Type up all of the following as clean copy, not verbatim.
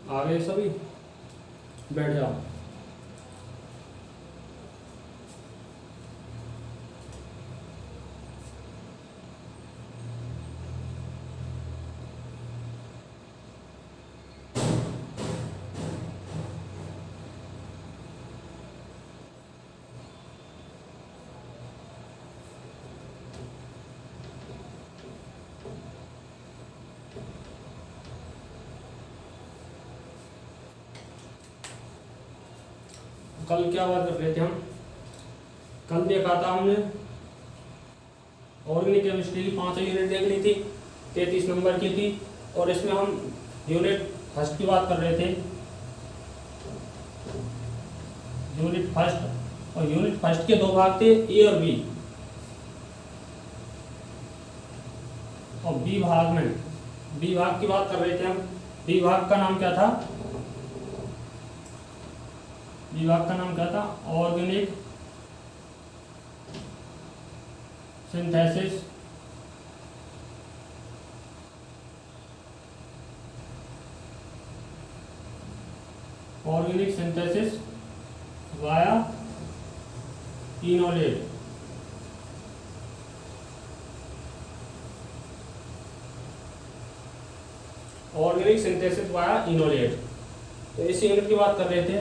आ गए सभी, बैठ जाओ। कल क्या बात कर रहे थे हम? कल देखा था हमने ऑर्गेनिक केमिस्ट्री की 5 यूनिट देख ली थी, 33 नंबर की थी। और इसमें हम यूनिट फर्स्ट की बात कर रहे थे, यूनिट फर्स्ट। और यूनिट फर्स्ट के 2 भाग थे, ए और बी। और बी भाग में, बी भाग की बात कर रहे थे हम। बी भाग का नाम क्या था? विभाग का नाम क्या था? Organic synthesis via enolate. Organic synthesis via enolate, तो इस यूनिट की बात कर रहे थे।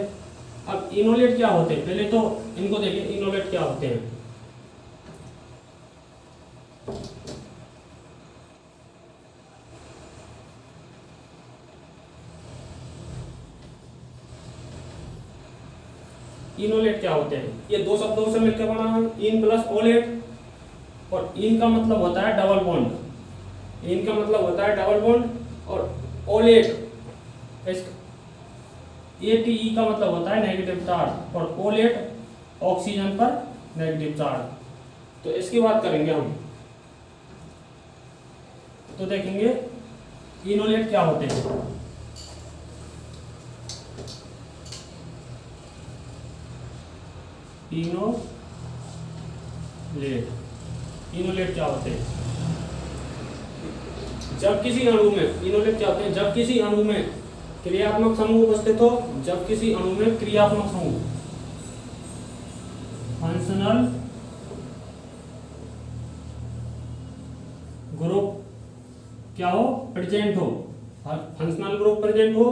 अब इनोलेट क्या होते हैं, पहले तो इनको देखिए, इनोलेट क्या होते हैं। इनोलेट क्या होते हैं? ये 2 शब्दों से मिलकर बना है, इन प्लस ओलेट। और इन का मतलब होता है डबल बॉन्ड, इन का मतलब होता है डबल बॉन्ड। और ओलेट, ATE का मतलब होता है नेगेटिव चार्ज, और ओलेट ऑक्सीजन पर नेगेटिव चार्ज। तो इसकी बात करेंगे हम, तो देखेंगे इनोलेट क्या होते हैं। इनोलेट क्या होते हैं? जब किसी अणु में, इनोलेट क्या होते हैं? जब किसी अणु में क्रियात्मक समूह उपस्थित हो, जब किसी अणु में क्रियात्मक समूह, फंक्शनल ग्रुप क्या हो? प्रेजेंट हो। फंक्शनल ग्रुप प्रेजेंट हो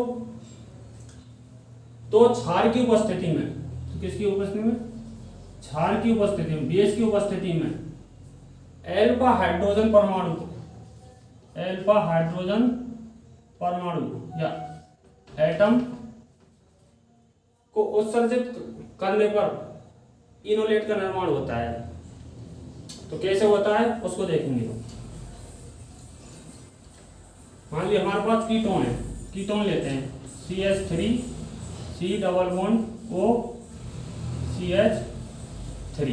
तो क्षार की उपस्थिति में, तो किसकी उपस्थिति में? क्षार की उपस्थिति में, बेस की उपस्थिति में अल्फा हाइड्रोजन परमाणु या एटम को उत्सर्जित करने पर इनोलेट का निर्माण होता है। तो कैसे होता है उसको देखेंगे। मान लीजिए हमारे पास कीटोन है, कीटोन लेते हैं, CH3 C double bond O CH3।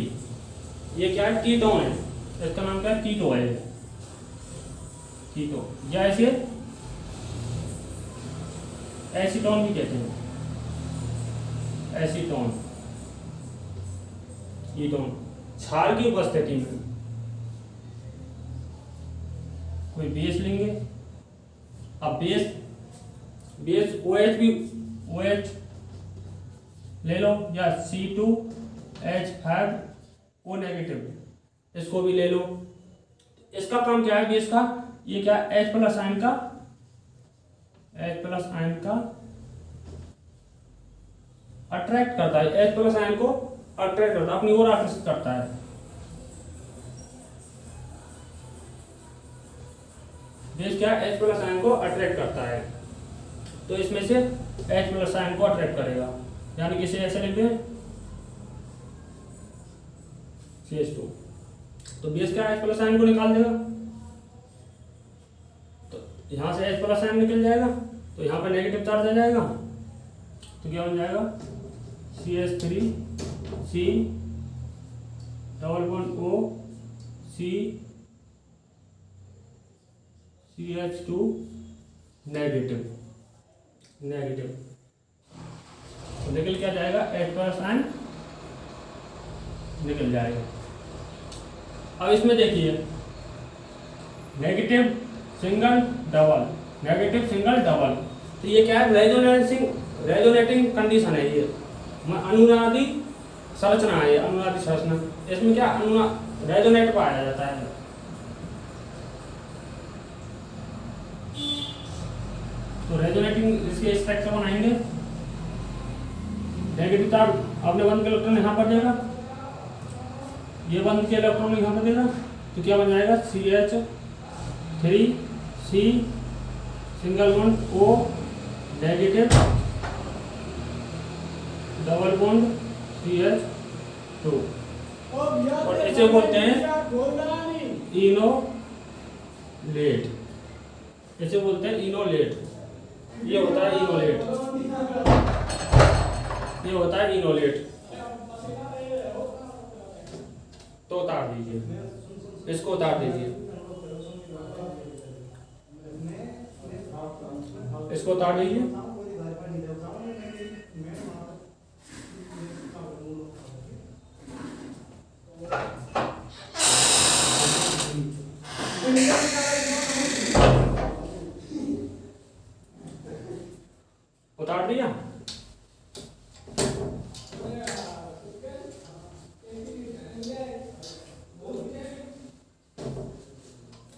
ये क्या है? कीटोन है। इसका नाम क्या है? कीटो है, कीटो। या ऐसे एसीटोन भी कहते हैं, एसीटोन, कीटोन। क्षार की उपस्थिति में कोई बेस लेंगे। अब बेस OH भी, OH ले लो, या C2H5O नेगेटिव, इसको भी ले लो। इसका काम क्या है बेस का? ये क्या? H प्लस आयन का अट्रैक्ट करता है, H प्लस आयन को अट्रैक्ट करता है, अपनी ओर आकर्षित करता है। बेस क्या? H प्लस आयन को अट्रैक्ट करता है। तो इसमें से H प्लस आयन को अट्रैक्ट करेगा, यानी कि इसे ऐसे लिखते हैं CH2। तो बेस क्या? H प्लस आयन को निकाल देगा, तो यहां से H प्लस आयन निकल जाएगा, तो यहाँ पे नेगेटिव चार्ज आ जाएगा। तो क्या बन जाएगा? CH3 C double bond O CH2 negative. तो निकल क्या जाएगा? H प्लस आयन निकल जाएगा। अब इसमें देखिए, negative single double, negative single double. तो ये क्या है, रेजोनेटिंग कंडीशन है ये, अनुनादी संरचना है ये, अनुनादी संरचना। इसमें क्या रेजोनेट पाया जाता है। तो रेजोनेटिंग इसके स्ट्रक्चर बनाएंगे। नेगेटिव चार्ज आपने बंद के इलेक्ट्रॉन यहाँ पर जाएगा, ये बंद के इलेक्ट्रॉन यहाँ पर देगा, तो क्या बन जाएगा CH3C single bond O negative double bond CH2, और इसे बोलते हैं इनोलेट, इसे बोलते हैं इनोलेट। ये होता है इनोलेट, ये होता है इनोलेट। तो उतार दीजिए, इसको उतार दीजिए, इसको उतार दीजिए। उतार दिया।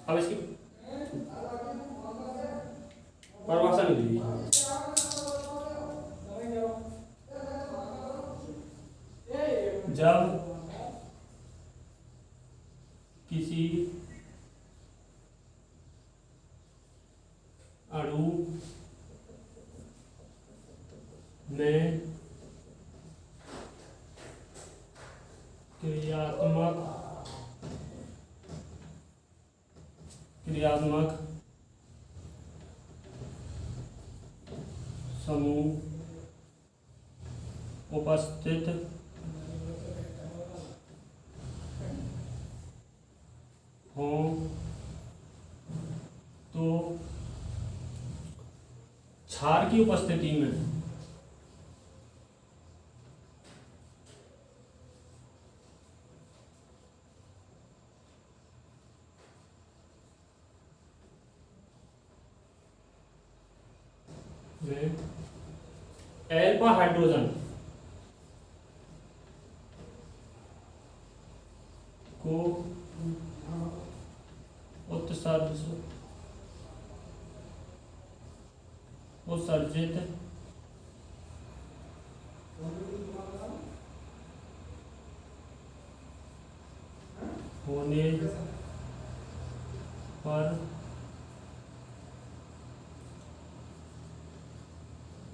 अब इसकी परिभाषा लिख लीजिए। जब किसी अणु में क्रियात्मक समूह उपस्थित हो तो क्षार की उपस्थिति में अल्फा हाइड्रोजन को उत्सर्जित होने पर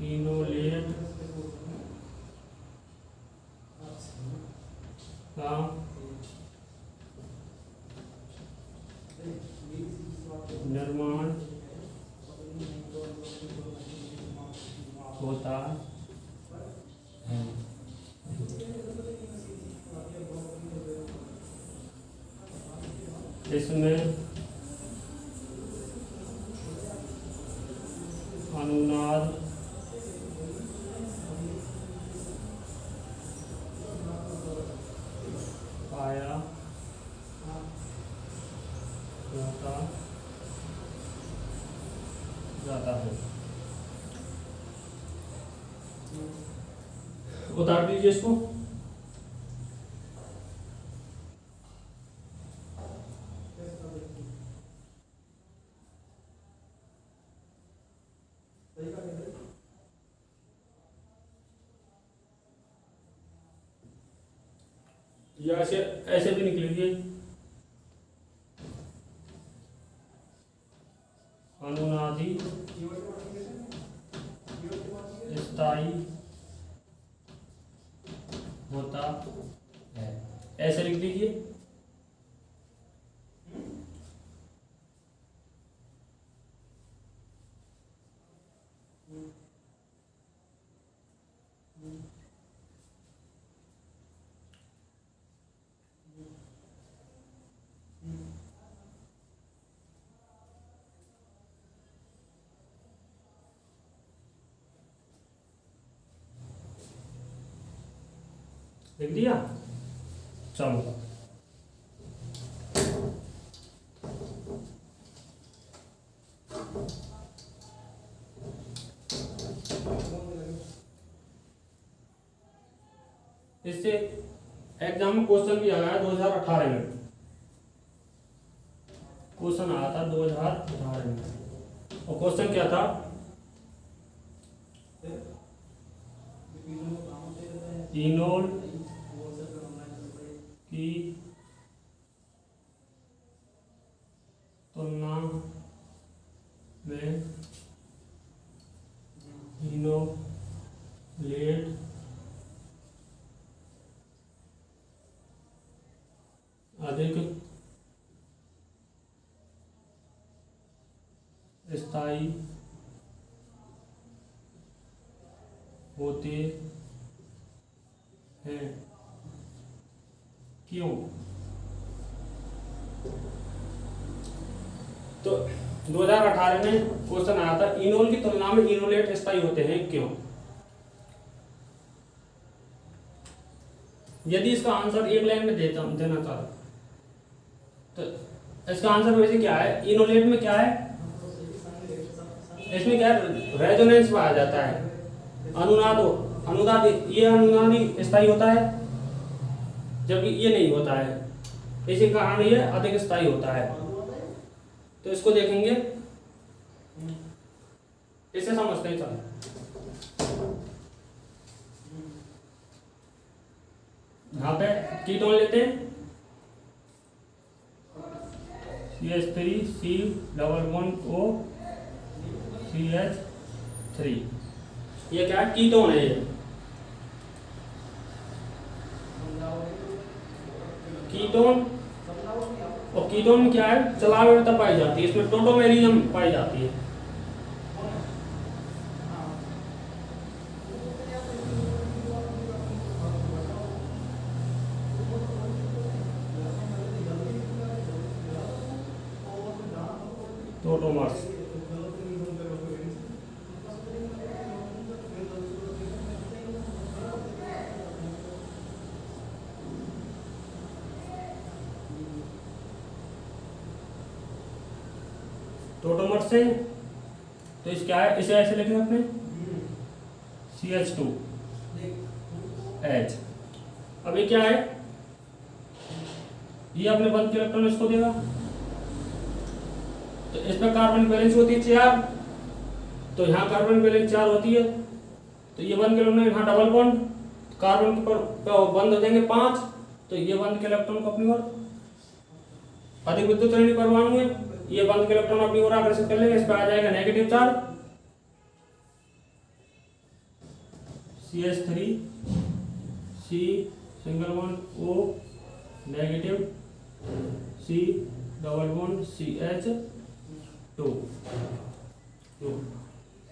इनोलेट का निर्माण होता है। इसमें अनुनाद पाया जाता है। उतार दीजिए इसको। या ऐसे भी निकलेगी। अनुनादी स्थायी होता है, ऐसे लिख दीजिए। लिख दिया। चलो इससे एग्जाम में क्वेश्चन भी आया है 2018 में, क्वेश्चन आया था 2018 में, और क्वेश्चन क्या था, इनोल की तुलना में इनोलेट अधिक स्थायी होते हैं, क्यों? तो 2018 में क्वेश्चन आया था, इनोल की तुलना में इनोलेट स्थायी होते हैं क्यों? यदि इसका आंसर एक लाइन में देना चाहो तो इसका आंसर वैसे क्या है, इनोलेट में क्या है, इसमें क्या है, रेजोनेंस पाया जाता है, अनुनाद, ये अनुनादी स्थायी होता है, जबकि ये नहीं होता है, इसी कारण ये अधिक स्थायी होता है। तो इसको देखेंगे, इसे समझते हैं। चलो यहाँ पे कीटोन लेते हैं, CH3C+O CH3, ये क्या है, कीटोन है ये। कीटोन, और कीटोन में क्या है, चलायमान पाई जाती है, इसमें टोटोमेरियम पाई जाती है। टोटोमर्स, टोटोमर्स से, तो इस क्या है, इसे ऐसे लिखें अपने CH2H। अब ये क्या है, ये अपने बंद के इलेक्ट्रॉन इसको देगा, तो इसमें कार्बन बैलेंस होती है 4, तो यहाँ कार्बन बैलेंस 4 होती है, तो ये बंद के इलेक्ट्रॉन यहाँ डबल बॉन्ड, कार्बन के पर बंद हो जाएंगे 5, तो ये बंद के इलेक्ट्रॉन को अपनी ओर, अधिक विद्युत ऋणात्मक परमाणु है, ये बंद के इलेक्ट्रॉन अपनी ओर आकर्षित कर लेंगे, इस पर आ जाएगा negative charge, CH3C≡O negative C≡CH2,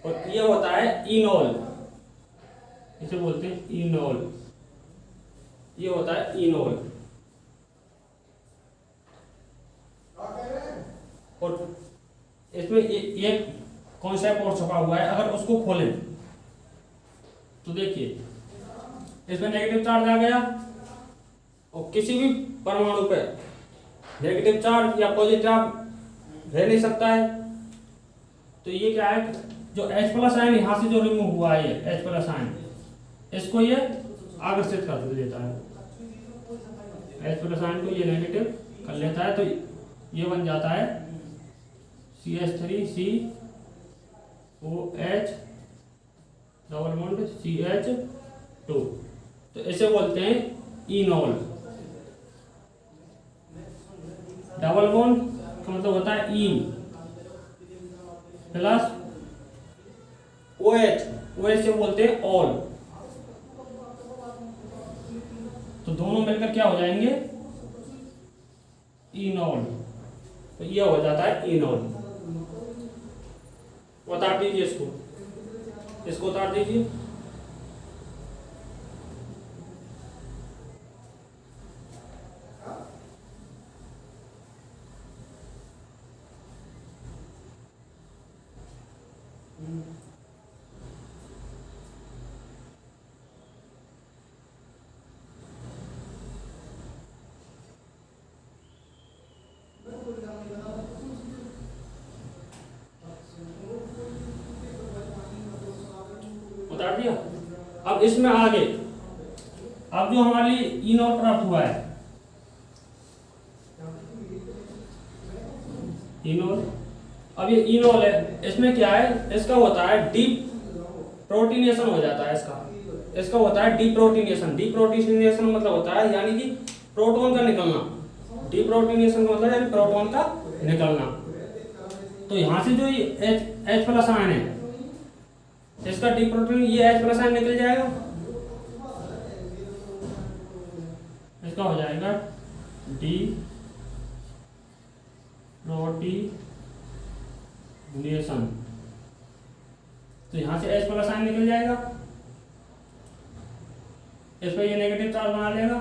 और ये होता है इनोल, इसे बोलते हैं इनोल, ये होता है इनोल। और इसमें एक कॉन्सेप्ट और छपा हुआ है, अगर उसको खोलें तो देखिए, इसमें नेगेटिव चार्ज आ गया, और किसी भी परमाणु पे नेगेटिव चार्ज या पॉजिटिव चार्ज रह नहीं सकता है, तो ये क्या है, जो H+ आयन यहाँ से जो रिमूव हुआ है, ये H+ आयन, इसको ये आकर्षित कर देता है, H+ आयन को ये नेगेटिव कर लेता है, तो ये बन जाता है CH3COH डबल बॉन्ड CH2, तो इसे बोलते हैं इनोल। डबल बॉन्ड का मतलब होता है इन प्लस OH, OH से बोलते हैं ऑल, तो दोनों मिलकर क्या हो जाएंगे, इनोल, तो ये हो जाता है इनोल। उतार दीजिए इसको उतार दीजिए। उतार दिया। अब इसमें आगे अब जो हमारे लिए ई नॉट प्राप्त हुआ है, इनोल, अब ये इनोल है, इसमें क्या है, इसका होता है डीप प्रोटीनेशन हो जाता है, इसका होता है डीप्रोटीनेशन। डीप्रोटीनेशन मतलब होता है यानी कि प्रोटॉन का निकलना। डीप्रोटीनेशन का मतलब यानी प्रोटॉन का निकलना। तो यहाँ से जो ये H प्लस आयन है, इसका डीप्रोटीन, ये H प्लस आयन निकल जाएगा, इसका हो जाएगा डी प्रोटीनेशन। तो यहां से H प्लस आयन निकल जाएगा, इस पर ये नेगेटिव चार्ज बना लेगा,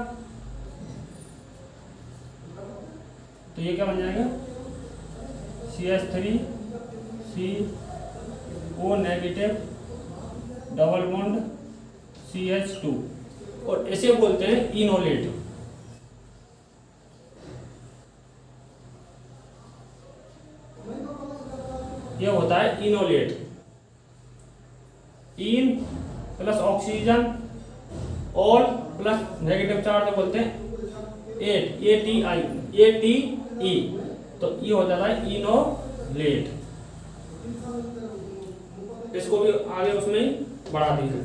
तो ये क्या बन जाएगा, CH3CO negative double bond CH2, और इसे बोलते हैं इनोलेट। ये होता है enolate. Ene plus oxygen ol plus negative charge बोलते हैं एट, ATE, तो ये हो जाता है इनोलेट। इसको भी आगे उसमें ही बढ़ा दीजिए।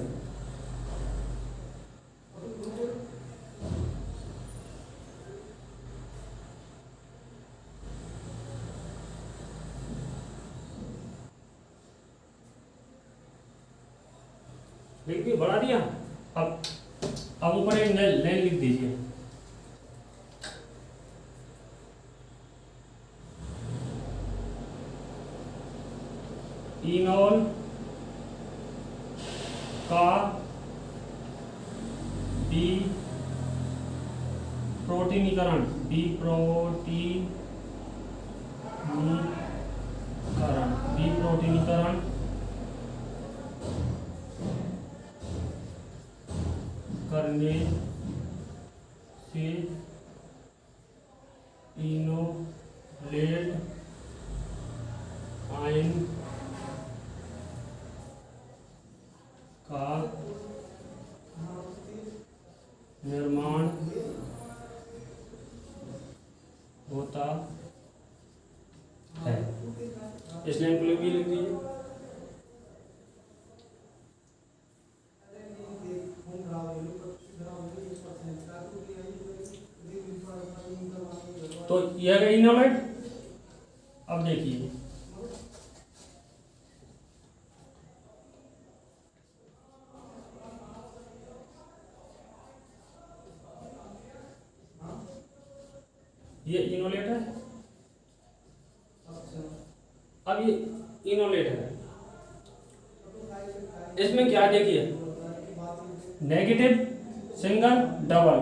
लिख दिया, बढ़ा दिया। अब ऊपर एक लाइन लिख दीजिए, इनोल का डीप्रोटीनीकरण, डीप्रोटीनीकरण करने से इनोलेट आयन का निर्माण होता है। इस लाइन को भी लिख दीजिए। तो यह है इनोलेट। अब देखिए ये इनोलेट है, अब ये इनोलेट है, इसमें क्या देखिए, negative single double,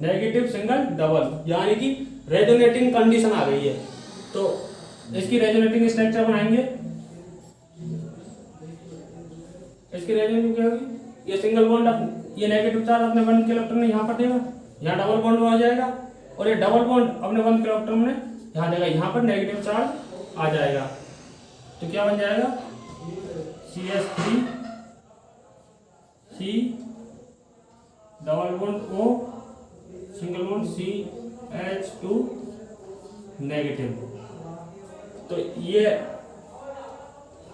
negative single double, यानी कि रेजोनेटिंग कंडीशन आ गई है। तो इसकी रेजोनेटिंग स्ट्रक्चर बनाएंगे, इसकी रेजोनेटिंग क्या होगी, ये सिंगल बॉन्ड, ये नेगेटिव चार्ज अपने 1 किलोइलेक्ट्रॉन ने यहाँ पर देगा, यहाँ डबल बॉन्ड हो जाएगा, और ये डबल बॉन्ड अपने 1 किलोइलेक्ट्रॉन ने यहाँ देगा, यहाँ पर नेगेटिव चार्ज आ जाएगा। तो क्या बन जाएगा, CH3 C double bond O single bond CH2 negative. तो ये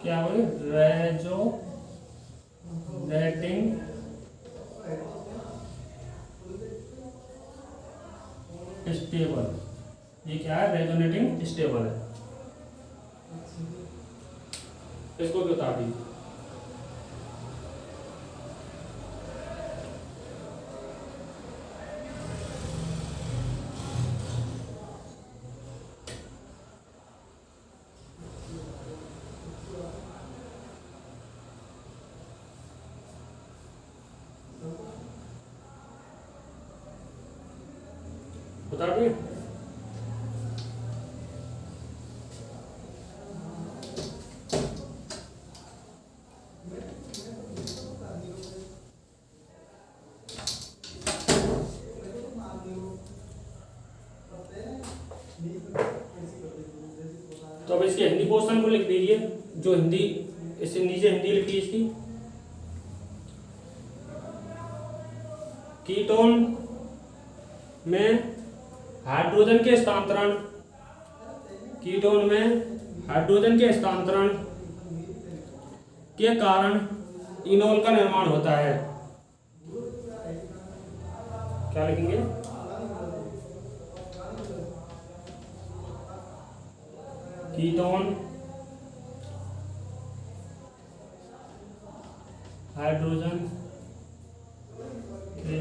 क्या हो गया, रेजोनेटिंग स्टेबल, ये क्या है, रेजोनेटिंग स्टेबल है। इसको भी बता दीजिए। बता दिए। तो अब इसके हिंदी पोर्शन को लिख दीजिए, जो हिंदी, इससे नीचे हिंदी लिखिए इसकी। कीटोन में हाइड्रोजन के स्थानांतरण, कीटोन में हाइड्रोजन के स्थानांतरण के कारण इनोल का निर्माण होता है। क्या लिखेंगे? कीटोन हाइड्रोजन के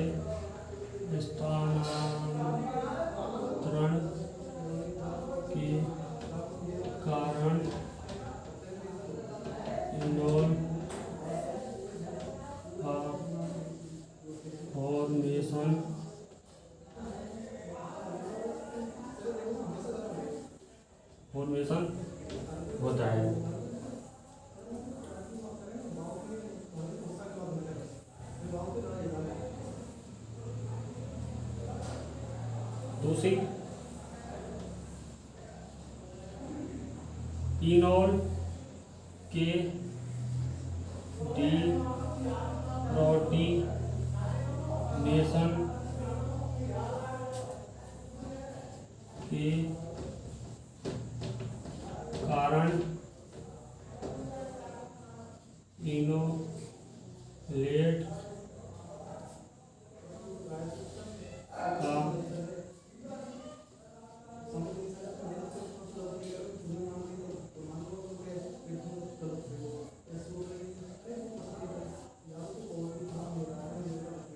स्थानांतरण के कारण इनोल का फॉर्मेशन होता है। दूसरी, इनोल के डीप्रोटीनेशन के कारण इनोलेट का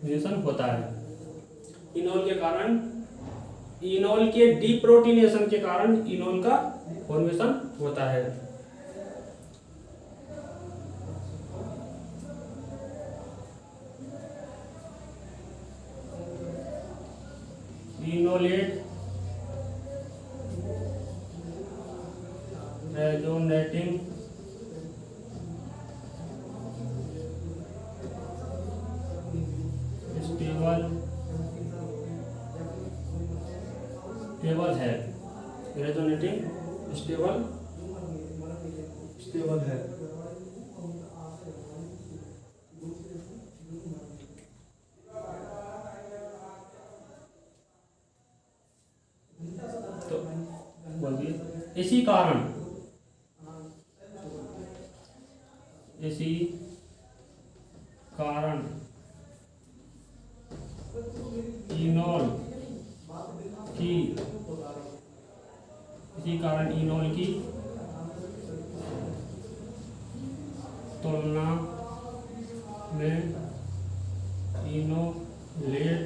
फॉर्मेशन होता है। इनोल के कारण, इनोल के डीप्रोटीनेशन के कारण इनोल का फॉर्मेशन होता है। इनोलेट रेजोनेटिंग स्टेबल है, रेजोनेटिंग स्टेबल है। तो बोलिए, इसी कारण इनोल की तुलना में इनोलेट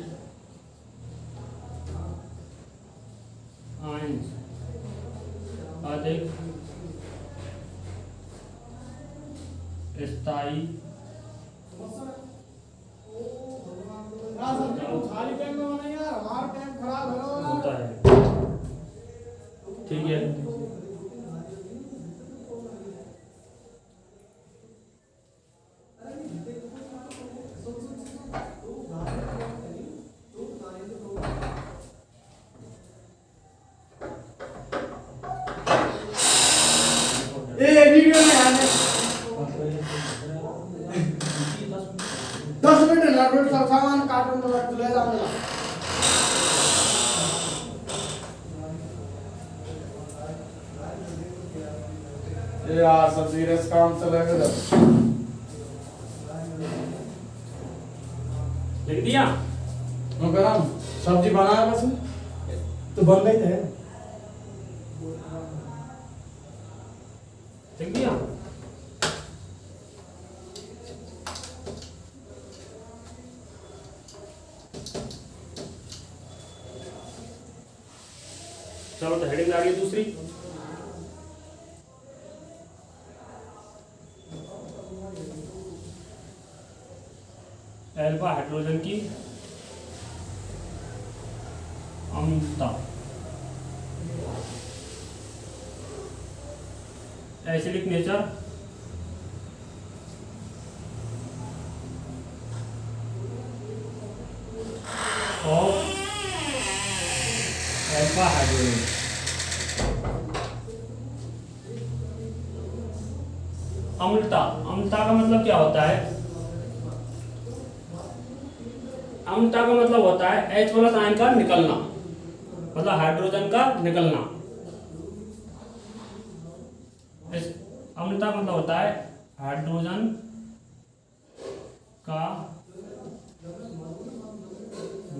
आयंस अधिक स्थायी होता है। ठीक है, वीडियो में आने 10 मिनट लगा सब सामान कार्टून तो ले जाऊंगा। ये यार सब सीरियस काम चलेगा। लिख दिया? मगर सब्जी बनाया बस तो बन गई है। लिख दिया? चलो तो हेडिंग आ गई दूसरी। अल्फा हाइड्रोजन की अम्लता, acidic nature of alpha hydrogen. अम्लता, अम्लता का मतलब क्या होता है? अम्लता का मतलब होता है H प्लस आयन का निकलना, मतलब हाइड्रोजन का निकलना। अम्लता का मतलब होता है हाइड्रोजन का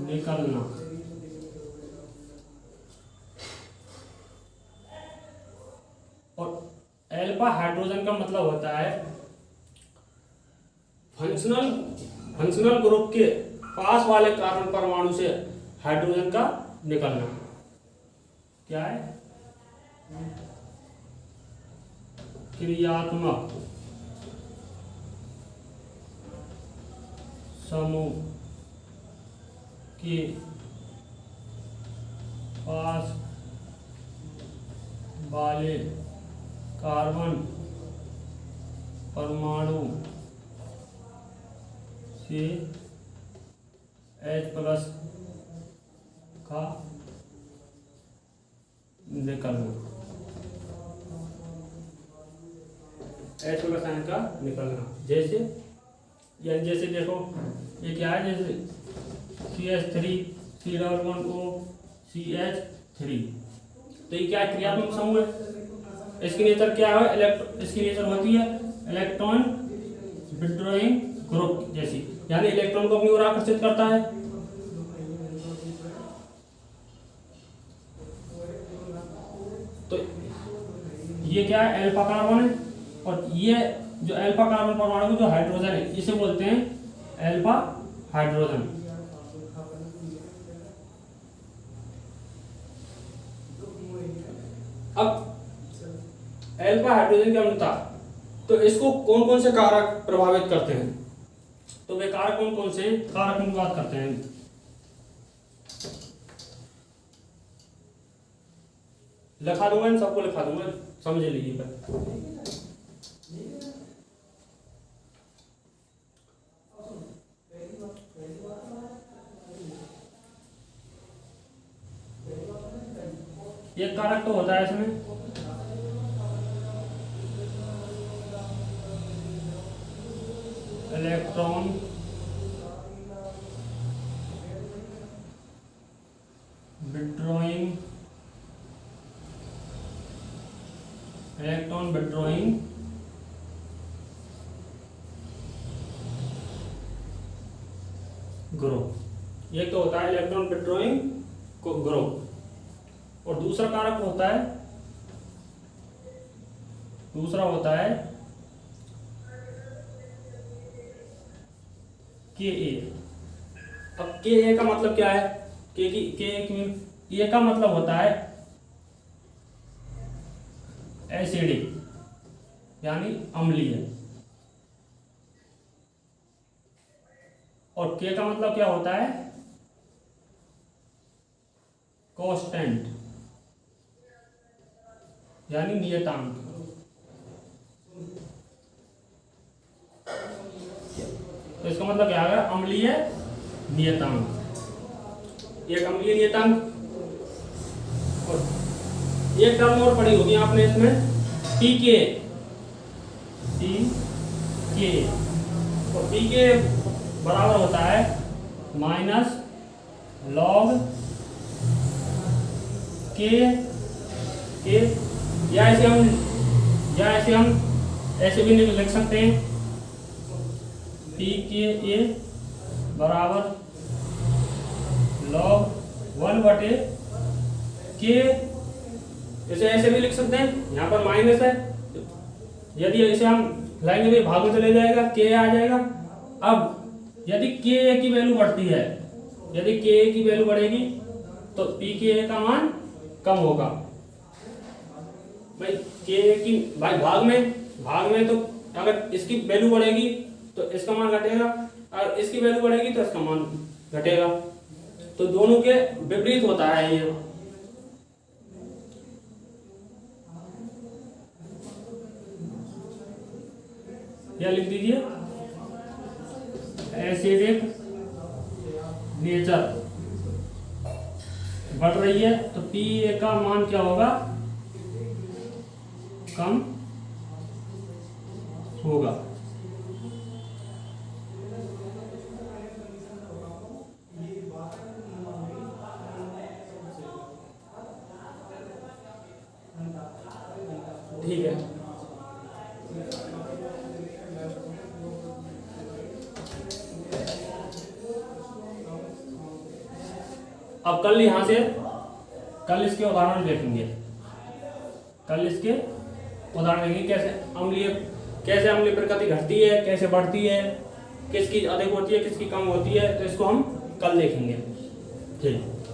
निकलना। और एल्फा हाइड्रोजन का मतलब होता है फंक्शनल ग्रुप के पास वाले कार्बन परमाणु से हाइड्रोजन का निकलना। क्या है? क्रियात्मक समूह के पास वाले कार्बन परमाणु से H प्लस का निकलना, H प्लस आयन का निकलना। जैसे जैसे देखो ये क्या है, जैसे CH3 C11O CH3, तो ये क्या क्रियात्मक समूह है। इसकी नेचर क्या है? इसकी नेचर होती है इलेक्ट्रॉन विड्रॉइंग ग्रुप जैसी, यानी इलेक्ट्रॉन को अपनी ओर आकर्षित करता है। तो ये क्या है? अल्फा कार्बन है, और ये जो अल्फा कार्बन परमाणु जो हाइड्रोजन है इसे बोलते हैं अल्फा हाइड्रोजन। अब अल्फा हाइड्रोजन की अम्लता, तो इसको कौन कौन से कारक प्रभावित करते हैं? तो वे कारक कौन कौन से कारक की बात करते हैं? लिखा दूंगा, इन सबको लिखा दूंगा, समझ लीजिए पर। एक कारक तो होता है इसमें इलेक्ट्रॉन विड्रॉइंग ग्रुप। एक तो होता है इलेक्ट्रॉन विड्रॉइंग ग्रुप, और दूसरा कारक होता है Ka। अब Ka का मतलब क्या है? Ka का मतलब होता है एसिडिक, यानी अम्लीय, और K का मतलब क्या होता है? कांस्टेंट, यानी नियतांक। तो इसका मतलब क्या है? अम्लीय नियतांक। एक अम्लीय नियतांक, और एक टर्म और पढ़ी होगी आपने इसमें pK। और pK बराबर होता है माइनस लॉग K, या ऐसे हम ऐसे भी लिख सकते हैं pKa बराबर log 1/K। इसे ऐसे भी लिख सकते हैं, यहाँ पर माइनस है, यदि इसे हम लाएंगे तो भाग में चले जाएगा, K आ जाएगा। अब यदि Ka की वैल्यू बढ़ती है, यदि Ka की वैल्यू बढ़ेगी तो pKa का मान कम होगा। भाई Ka की भाग में तो अगर इसकी वैल्यू बढ़ेगी तो इसका मान घटेगा, और इसकी वैल्यू बढ़ेगी तो इसका मान घटेगा। तो दोनों के विपरीत होता है ये। क्या लिख दीजिए? एसिडिक नेचर बढ़ रही है तो Pa का मान क्या होगा? कम होगा। ठीक है। अब कल यहाँ से कल इसके उदाहरण देखेंगे, कल इसके उदाहरण देखेंगे कैसे अम्लीय प्रकृति घटती है, कैसे बढ़ती है, किसकी अधिक होती है, किसकी कम होती है, तो इसको हम कल देखेंगे। ठीक।